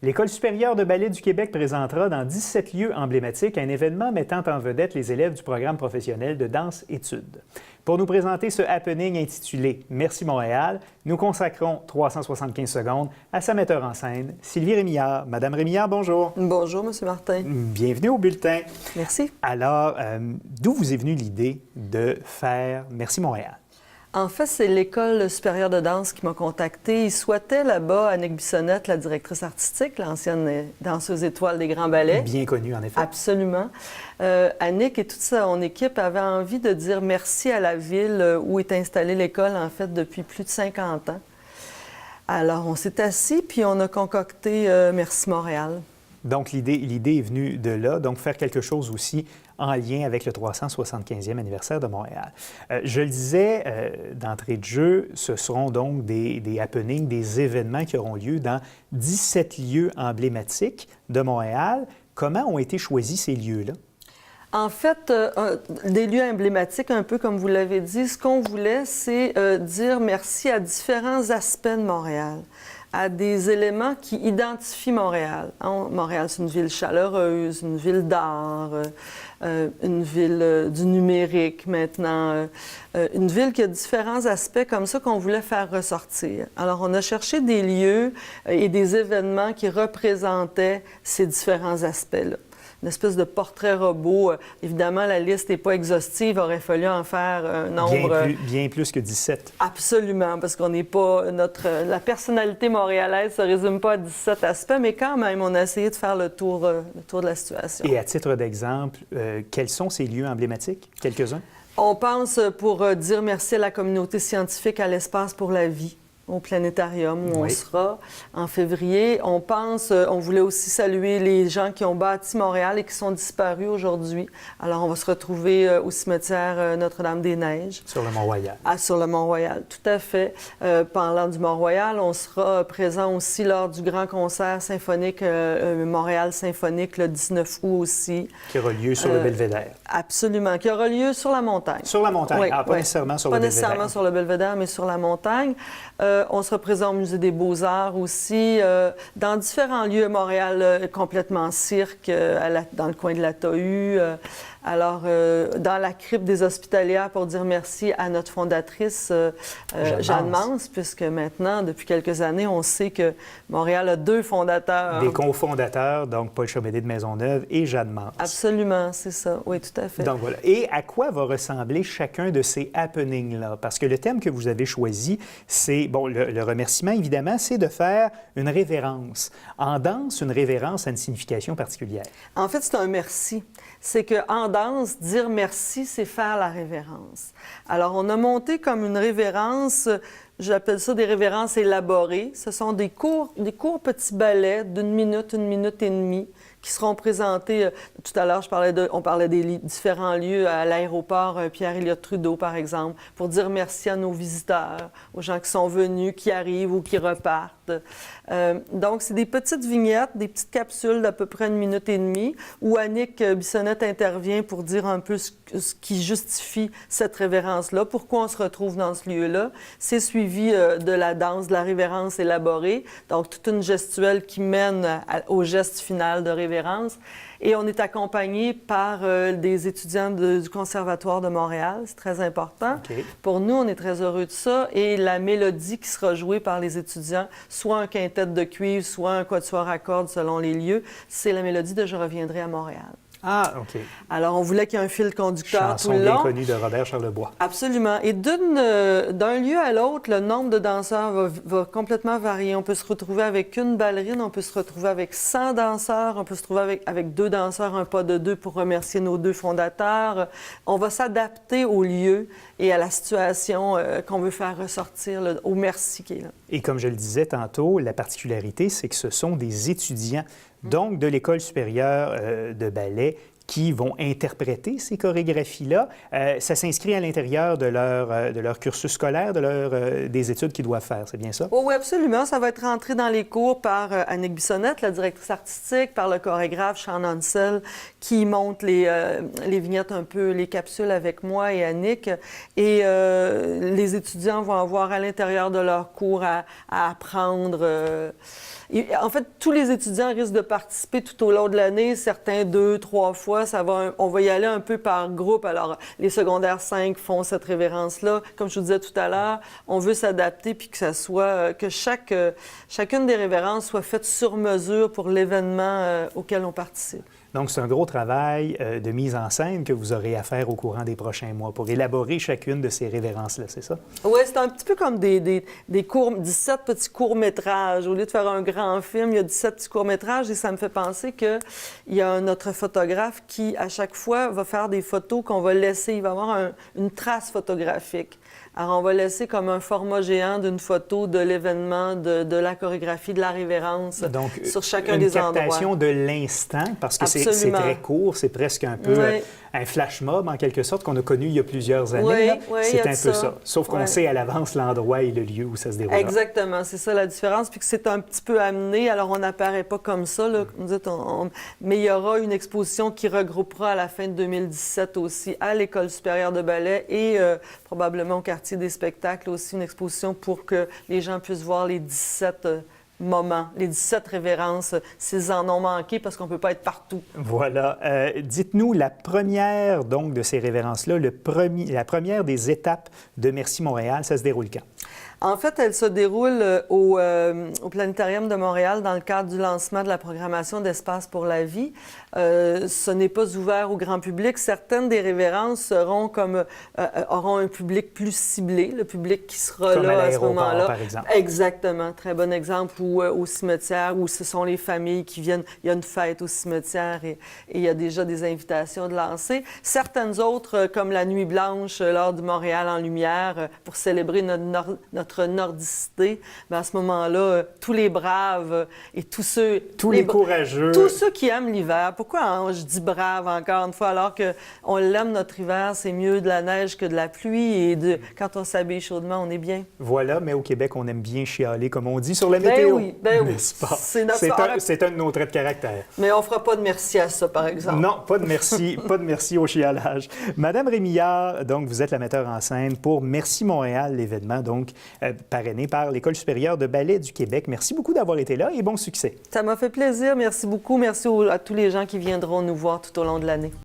L'École supérieure de ballet du Québec présentera dans 17 lieux emblématiques un événement mettant en vedette les élèves du programme professionnel de danse-études. Pour nous présenter ce happening intitulé « Merci Montréal », nous consacrons 375 secondes à sa metteur en scène, Sylvie Rémillard. Madame Rémillard, bonjour. Bonjour, M. Martin. Bienvenue au bulletin. Merci. Alors, d'où vous est venue l'idée de faire Merci Montréal? En fait, c'est l'École supérieure de danse qui m'a contactée. Ils souhaitaient là-bas Annick Bissonnette, la directrice artistique, l'ancienne danseuse étoile des Grands Ballets. Bien connue, en effet. Absolument. Annick et toute son équipe avaient envie de dire merci à la ville où est installée l'école, en fait, depuis plus de 50 ans. Alors, on s'est assis, puis on a concocté Merci Montréal. Donc, l'idée est venue de là, donc faire quelque chose aussi en lien avec le 375e anniversaire de Montréal. Je le disais d'entrée de jeu, ce seront donc des happenings, des événements qui auront lieu dans 17 lieux emblématiques de Montréal. Comment ont été choisis ces lieux-là? En fait, des lieux emblématiques, un peu comme vous l'avez dit, ce qu'on voulait, c'est dire merci à différents aspects de Montréal, à des éléments qui identifient Montréal. Montréal, c'est une ville chaleureuse, une ville d'art, une ville du numérique maintenant, une ville qui a différents aspects comme ça qu'on voulait faire ressortir. Alors, on a cherché des lieux et des événements qui représentaient ces différents aspects-là. Une espèce de portrait robot. Évidemment, la liste n'est pas exhaustive. Il aurait fallu en faire un nombre... Bien plus que 17. Absolument, parce qu'on n'est pas... La personnalité montréalaise ne se résume pas à 17 aspects, mais quand même, on a essayé de faire le tour de la situation. Et à titre d'exemple, quels sont ces lieux emblématiques? Quelques-uns? On pense, pour dire merci à la communauté scientifique, à l'Espace pour la vie, au planétarium où on sera en février. On voulait aussi saluer les gens qui ont bâti Montréal et qui sont disparus aujourd'hui. Alors, on va se retrouver au cimetière Notre-Dame-des-Neiges. Sur le Mont-Royal. Sur le Mont-Royal, tout à fait. Parlant du Mont-Royal, on sera présent aussi lors du grand concert symphonique Montréal symphonique le 19 août aussi. Qui aura lieu sur le Belvédère. Absolument, qui aura lieu sur la montagne. Sur la montagne, oui, pas nécessairement sur le Belvédère. Pas nécessairement sur le Belvédère, mais sur la montagne. On sera présent au Musée des Beaux-Arts aussi, dans différents lieux à Montréal, complètement cirque, dans le coin de la Tohu. Alors, dans la crypte des Hospitalières, pour dire merci à notre fondatrice, Jeanne Mance, puisque maintenant, depuis quelques années, on sait que Montréal a 2 fondateurs. Des cofondateurs, donc Paul Chomédé de Maisonneuve et Jeanne Mance. Absolument, c'est ça. Oui, tout à fait. Donc voilà. Et à quoi va ressembler chacun de ces happenings-là? Parce que le thème que vous avez choisi, c'est, bon, le remerciement, évidemment, c'est de faire une révérence. En danse, une révérence a une signification particulière. En fait, c'est un merci. C'est qu'en danse, dire merci, c'est faire la révérence. Alors, on a monté comme une révérence, j'appelle ça des révérences élaborées. Ce sont des courts petits ballets d'1 minute, 1 minute et demie, qui seront présentés. Tout à l'heure, on parlait des différents lieux à l'aéroport Pierre-Éliott Trudeau, par exemple, pour dire merci à nos visiteurs, aux gens qui sont venus, qui arrivent ou qui repartent. Donc, c'est des petites vignettes, des petites capsules d'à peu près 1 minute et demie, où Annick Bissonnette intervient pour dire un peu ce qui justifie cette révérence-là, pourquoi on se retrouve dans ce lieu-là. C'est suivi de la danse, de la révérence élaborée, donc toute une gestuelle qui mène au geste final de révérence. Et on est accompagné par des étudiants du Conservatoire de Montréal. C'est très important. Okay. Pour nous, on est très heureux de ça. Et la mélodie qui sera jouée par les étudiants, soit un quintet de cuivre, soit un quatuor à cordes selon les lieux, c'est la mélodie de « Je reviendrai à Montréal ». Ah, OK. Alors, on voulait qu'il y ait un fil conducteur tout le long. Chanson bien connue de Robert Charlebois. Absolument. Et d'un lieu à l'autre, le nombre de danseurs va complètement varier. On peut se retrouver avec une ballerine, on peut se retrouver avec 100 danseurs, on peut se retrouver avec 2 danseurs, un pas de 2 pour remercier nos 2 fondateurs. On va s'adapter au lieu et à la situation qu'on veut faire ressortir, au merci qui est là. Et comme je le disais tantôt, la particularité, c'est que ce sont des étudiants, donc de l'École supérieure de ballet, qui vont interpréter ces chorégraphies-là. Ça s'inscrit à l'intérieur de leur cursus scolaire, des études qu'ils doivent faire, c'est bien ça? Oh, oui, absolument. Ça va être rentré dans les cours par Annick Bissonnette, la directrice artistique, par le chorégraphe Sean Ansel, qui monte les vignettes un peu, les capsules avec moi et Annick. Et les étudiants vont avoir à l'intérieur de leur cours à apprendre. En fait, tous les étudiants risquent de participer tout au long de l'année, certains 2, 3 fois. On va y aller un peu par groupe. Alors, les secondaires 5 font cette révérence-là. Comme je vous disais tout à l'heure, on veut s'adapter puis que chacune des révérences soit faite sur mesure pour l'événement auquel on participe. Donc, c'est un gros travail de mise en scène que vous aurez à faire au courant des prochains mois pour élaborer chacune de ces révérences-là, c'est ça? Oui, c'est un petit peu comme des 17 petits courts-métrages. Au lieu de faire un grand film, il y a 17 petits courts-métrages et ça me fait penser qu'il y a notre photographe qui, à chaque fois, va faire des photos qu'on va laisser. Il va avoir une trace photographique. Alors, on va laisser comme un format géant d'une photo de l'événement, de la chorégraphie, de la révérence sur chacun des endroits. Donc, une captation de l'instant, parce que c'est très court, c'est presque un peu un flash mob, en quelque sorte, qu'on a connu il y a plusieurs années. Oui, c'est un peu ça. Sauf qu'on sait à l'avance l'endroit et le lieu où ça se déroule. Exactement, c'est ça la différence. Puis que c'est un petit peu amené, alors on n'apparaît pas comme ça. Là. Mais il y aura une exposition qui regroupera à la fin de 2017 aussi à l'École supérieure de ballet et probablement au quartier des spectacles aussi, une exposition pour que les gens puissent voir les 17 moments, les 17 révérences, s'ils en ont manqué, parce qu'on ne peut pas être partout. Voilà. Dites-nous, la première donc de ces révérences-là, la première des étapes de Merci Montréal, ça se déroule quand? En fait, elle se déroule au Planétarium de Montréal dans le cadre du lancement de la programmation d'Espace pour la vie. Ce n'est pas ouvert au grand public. Certaines des révérences auront un public plus ciblé, le public qui sera comme là à ce moment-là. Par exemple. Exactement. Très bon exemple. Ou au cimetière, où ce sont les familles qui viennent. Il y a une fête au cimetière et il y a déjà des invitations de lancer. Certaines autres, comme la Nuit blanche lors du Montréal en lumière, pour célébrer notre nordicité, bien, à ce moment-là, tous les braves et tous les courageux, tous ceux qui aiment l'hiver. Pourquoi je dis brave encore une fois, alors qu'on l'aime notre hiver, c'est mieux de la neige que de la pluie et quand on s'habille chaudement, on est bien. Voilà, mais au Québec, on aime bien chialer, comme on dit, sur la météo. Oui, n'est-ce pas? C'est un de nos traits de caractère. Mais on ne fera pas de merci à ça, par exemple. Non, pas de merci, pas de merci au chialage. Madame Rémillard, donc vous êtes la metteur en scène pour Merci Montréal, l'événement donc parrainé par l'École supérieure de ballet du Québec. Merci beaucoup d'avoir été là et bon succès. Ça m'a fait plaisir. Merci beaucoup. Merci à tous les gens qui viendront nous voir tout au long de l'année.